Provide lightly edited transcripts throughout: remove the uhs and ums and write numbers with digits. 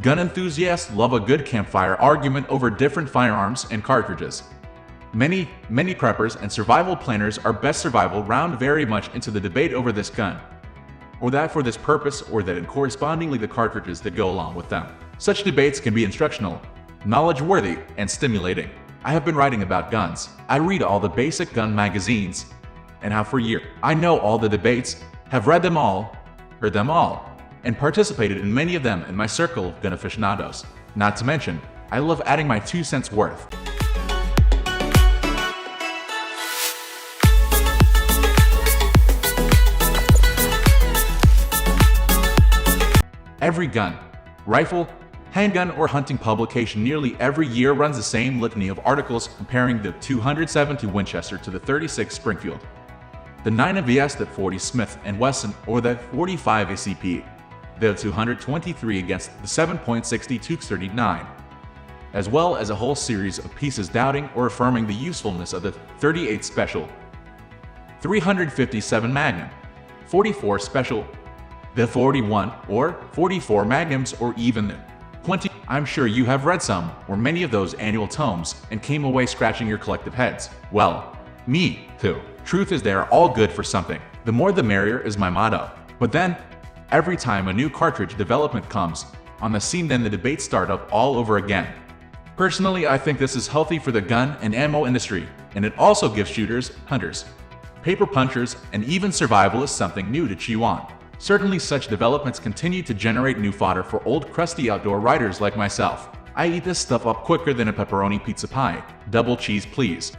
Gun enthusiasts love a good campfire argument over different firearms and cartridges. Many preppers and survival planners are best survival round very much into the debate over this gun, or that for this purpose, or that and correspondingly the cartridges that go along with them. Such debates can be instructional, knowledge-worthy, and stimulating. I have been writing about guns. I read all the basic gun magazines, and how for years I know all the debates, have read them all, heard them all, and participated in many of them in my circle of gun aficionados. Not to mention, I love adding my 2 cents worth. Every gun, rifle, handgun, or hunting publication nearly every year runs the same litany of articles comparing the .270 Winchester to the .36 Springfield, the 9 AVS, the .40 Smith & Wesson, or the .45 ACP, the .223 against the 7.60 .39, as well as a whole series of pieces doubting or affirming the usefulness of the .38 Special, 357 Magnum, 44 Special, the 41 or 44 Magnums, or even the 20. I'm sure you have read some or many of those annual tomes and came away scratching your collective heads. Well, me too. Truth is, they're all good for something. The more the merrier is my motto. But then, every time a new cartridge development comes on the scene, then the debates start up all over again. Personally, I think this is healthy for the gun and ammo industry, and it also gives shooters, hunters, paper punchers, and even survivalists something new to chew on. Certainly, such developments continue to generate new fodder for old crusty outdoor writers like myself. I eat this stuff up quicker than a pepperoni pizza pie. Double cheese, please.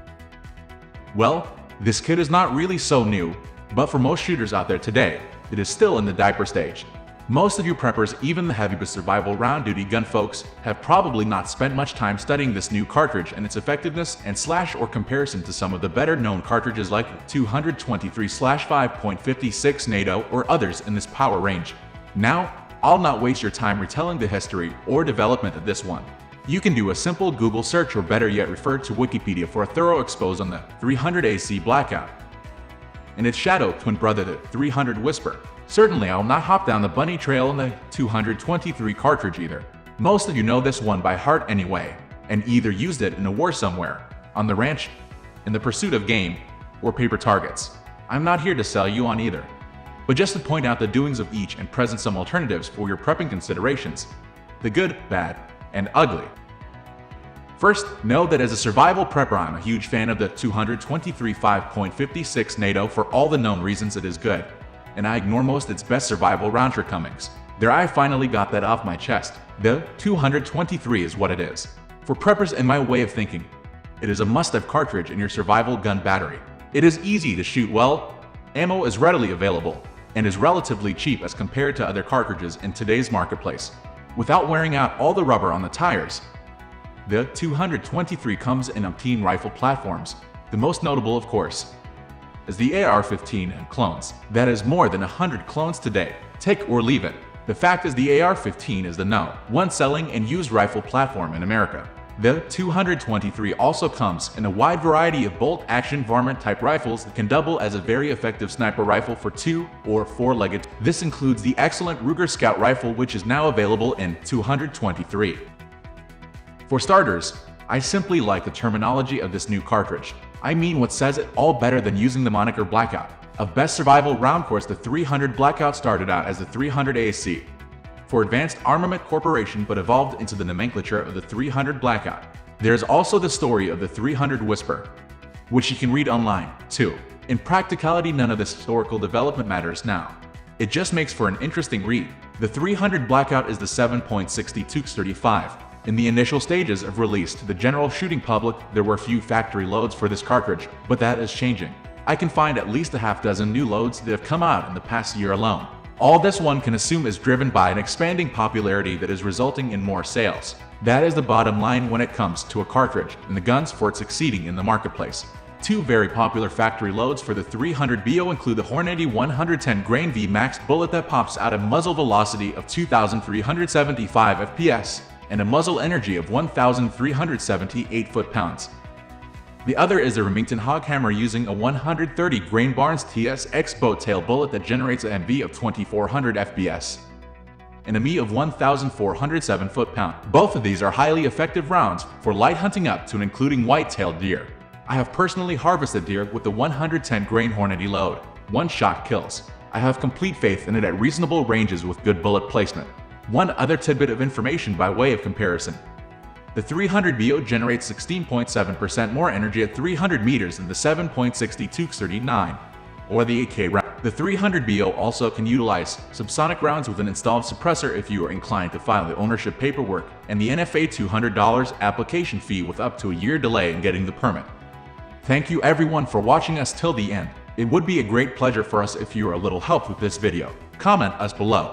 Well, this kit is not really so new, but for most shooters out there today, it is still in the diaper stage. Most of you preppers, even the heavy but survival round duty gun folks, have probably not spent much time studying this new cartridge and its effectiveness and slash or comparison to some of the better known cartridges like 223/5.56 NATO or others in this power range. Now, I'll not waste your time retelling the history or development of this one. You can do a simple Google search, or better yet refer to Wikipedia for a thorough expose on the 300 AAC-Blackout and its shadow twin brother, the 300 Whisper. Certainly, I'll not hop down the bunny trail in the 223 cartridge either. Most of you know this one by heart anyway, and either used it in a war somewhere, on the ranch, in the pursuit of game, or paper targets. I'm not here to sell you on either, but just to point out the doings of each and present some alternatives for your prepping considerations. The good, bad, and ugly. First, know that as a survival prepper, I'm a huge fan of the 223/5.56 NATO for all the known reasons it is good, and I ignore most its best survival round shortcomings. There, I finally got that off my chest. The 223 is what it is. For preppers, in my way of thinking, it is a must-have cartridge in your survival gun battery. It is easy to shoot well, ammo is readily available, and is relatively cheap as compared to other cartridges in today's marketplace, without wearing out all the rubber on the tires. The 223 comes in umpteen rifle platforms, the most notable, of course, is the AR-15 and clones. That is more than 100 clones today. Take or leave it. The fact is, the AR-15 is the #1 selling and used rifle platform in America. The 223 also comes in a wide variety of bolt-action varmint-type rifles that can double as a very effective sniper rifle for 2- or 4-legged. This includes the excellent Ruger Scout rifle, which is now available in 223. For starters, I simply like the terminology of this new cartridge. I mean, what says it all better than using the moniker Blackout? Of best survival round course, the 300 Blackout started out as the 300 AAC for Advanced Armament Corporation, but evolved into the nomenclature of the 300 Blackout. There's also the story of the 300 Whisper, which you can read online, too. In practicality, none of this historical development matters now. It just makes for an interesting read. The 300 Blackout is the 7.62 .35. In the initial stages of release to the general shooting public, there were few factory loads for this cartridge, but that is changing. I can find at least a half-dozen new loads that have come out in the past year alone. All this, one can assume, is driven by an expanding popularity that is resulting in more sales. That is the bottom line when it comes to a cartridge, and the guns for it succeeding in the marketplace. Two very popular factory loads for the 300 BO include the Hornady 110 grain V Max bullet that pops out a muzzle velocity of 2,375 FPS, and a muzzle energy of 1,378 foot-pounds. The other is a Remington Hoghammer using a 130 grain Barnes TSX boat tail bullet that generates an MV of 2,400 FPS and a meat of 1,407 foot-pound. Both of these are highly effective rounds for light hunting up to and including white-tailed deer. I have personally harvested deer with the 110-grain Hornady load. One shot kills. I have complete faith in it at reasonable ranges with good bullet placement. One other tidbit of information by way of comparison. The 300 BO generates 16.7% more energy at 300 meters than the 7.62 39 or the 8K round. The 300 BO also can utilize subsonic rounds with an installed suppressor if you are inclined to file the ownership paperwork and the NFA $200 application fee with up to a year delay in getting the permit. Thank you everyone for watching us till the end. It would be a great pleasure for us if you are a little help with this video. Comment us below.